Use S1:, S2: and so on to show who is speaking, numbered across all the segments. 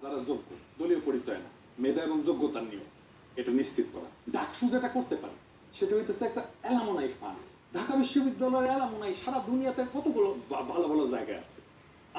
S1: যারা যোগ্য, দলীয় পরিচয় না, মেধা এবং যোগ্যতার নিয়ে এটা নিশ্চিত করা। ডাকসু যেটা করতে পারে সেটা হইতেছে একটা অ্যালামনাই ফান্ড। ঢাকা বিশ্ববিদ্যালয়ের অ্যালামনাই সারা দুনিয়াতে কতগুলো ভালো ভালো জায়গায় আছে।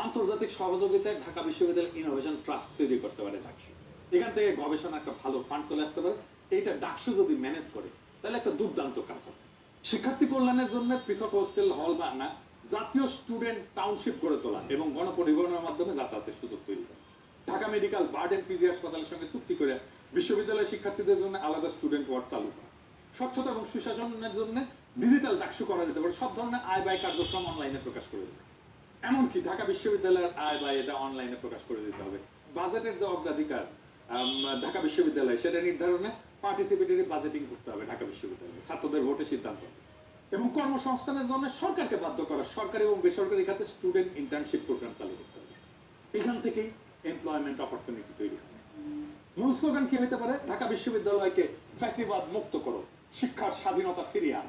S1: আন্তর্জাতিক সহযোগিতায় ঢাকা বিশ্ববিদ্যালয় ইনোভেশন ট্রাস্ট তৈরি করতে পারে ডাকসু। এখান থেকে গবেষণা একটা ভালো ফান্ড চলে আসতে পারে। এইটা ডাকসু যদি ম্যানেজ করে তাহলে একটা দুর্দান্ত কাজ হবে। শিক্ষার্থী কল্যাণের জন্য পৃথক হোস্টেল হল বানা, জাতীয় স্টুডেন্ট টাউনশিপ গড়ে তোলা এবং গণপরিবহনের মাধ্যমে যাতায়াতের সুযোগ তৈরি করা। ঢাকা মেডিকেল বার্ড এন্ড পিজি হাসপাতালের সঙ্গে চুক্তি করে বিশ্ববিদ্যালয়ের শিক্ষার্থীদের জন্য আলাদা স্টুডেন্ট ওয়ার্ড চালু করা। স্বচ্ছতা এবং সুশাসনের জন্য ডিজিটাল ডাকসু করা যেতে পারে। সব ধরনের আয় ব্যয় কার্যক্রম অনলাইনে প্রকাশ করে দিতে, এমনকি ঢাকা বিশ্ববিদ্যালয়ের আয় ব্যয় এটা অনলাইনে প্রকাশ করে দিতে হবে। বাজেটের যে অগ্রাধিকার ঢাকা বিশ্ববিদ্যালয় সেটা নির্ধারণে পার্টিসিপেটরি বাজেটিং করতে হবে ঢাকা বিশ্ববিদ্যালয়ে, ছাত্রদের ভোটে সিদ্ধান্ত। এবং কর্মসংস্থানের জন্য সরকারকে বাধ্য করা, সরকারি এবং বেসরকারি খাতে স্টুডেন্ট ইন্টার্নশিপ প্রোগ্রাম চালু করতে হবে। এখান থেকেই এমপ্লয়মেন্ট অপরচুনিটি তৈরি হবে। মূল স্লোগান কি হতে পারে? ঢাকা বিশ্ববিদ্যালয়কে ফ্যাসিবাদ মুক্ত করো, শিক্ষার স্বাধীনতা ফিরিয়ে আন।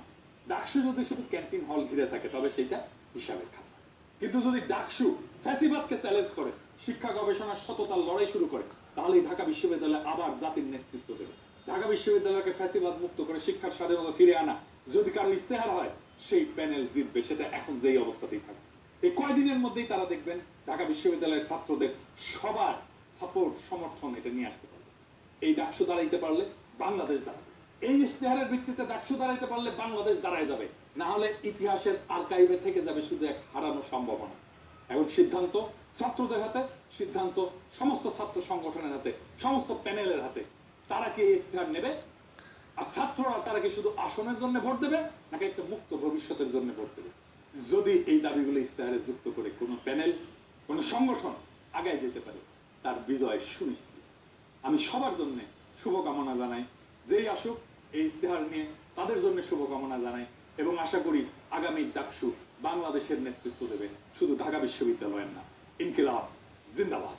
S1: ডাকসু যদি শুধু ক্যান্টিন হল ঘিরে থাকে তবে সেটা হিসাবের খাতা। কিন্তু যদি ডাকসু ফ্যাসিবাদকে চ্যালেঞ্জ করে, শিক্ষা গবেষণার সততার লড়াই শুরু করে, তাহলে ঢাকা বিশ্ববিদ্যালয় আবার জাতির নেতৃত্ব দেবে। ঢাকা বিশ্ববিদ্যালয়কে ফ্যাসিবাদ মুক্ত করে শিক্ষার স্বাধীনতা ফিরে আনা যদি কারো ইস্তেহার হয়, সেই প্যানেল জিতবে। সেটা এখন যেই অবস্থাতেই থাকে, এই কয়দিনের মধ্যেই তারা দেখবেন ঢাকা বিশ্ববিদ্যালয়ের ছাত্রদের সবার সাপোর্ট সমর্থন এটা নিয়ে আসতে পারবে। এই ডাকসু দাঁড়াইতে পারলে বাংলাদেশ দাঁড়াবে। এই ইস্তেহারের ভিত্তিতে ডাকসু দাঁড়াইতে পারলে বাংলাদেশ দাঁড়ায় যাবে। না হলে ইতিহাসের আর্কাইভে থেকে যাবে শুধু এক হারানোর সম্ভাবনা। এখন সিদ্ধান্ত ছাত্রদের হাতে, সিদ্ধান্ত সমস্ত ছাত্র সংগঠনের হাতে, সমস্ত প্যানেলের হাতে। তারা কি এই ইস্তেহার নেবে? আর ছাত্ররা তারা কি শুধু আসনের জন্য ভোট দেবে নাকি একটা মুক্ত ভবিষ্যতের জন্য ভোট দেবে? যদি এই দাবিগুলো ইস্তেহারে যুক্ত করে কোনো প্যানেল, কোনো সংগঠন আগায় যেতে পারে, তার বিজয় সুনিশ্চিত। আমি সবার জন্য শুভকামনা জানাই। যেই আসুক এই ইস্তেহার নিয়ে তাদের জন্য শুভকামনা জানাই এবং আশা করি আগামী ডাকসু বাংলাদেশের নেতৃত্ব দেবে, শুধু ঢাকা বিশ্ববিদ্যালয়ের না। ইনকিলাব জিন্দাবাদ।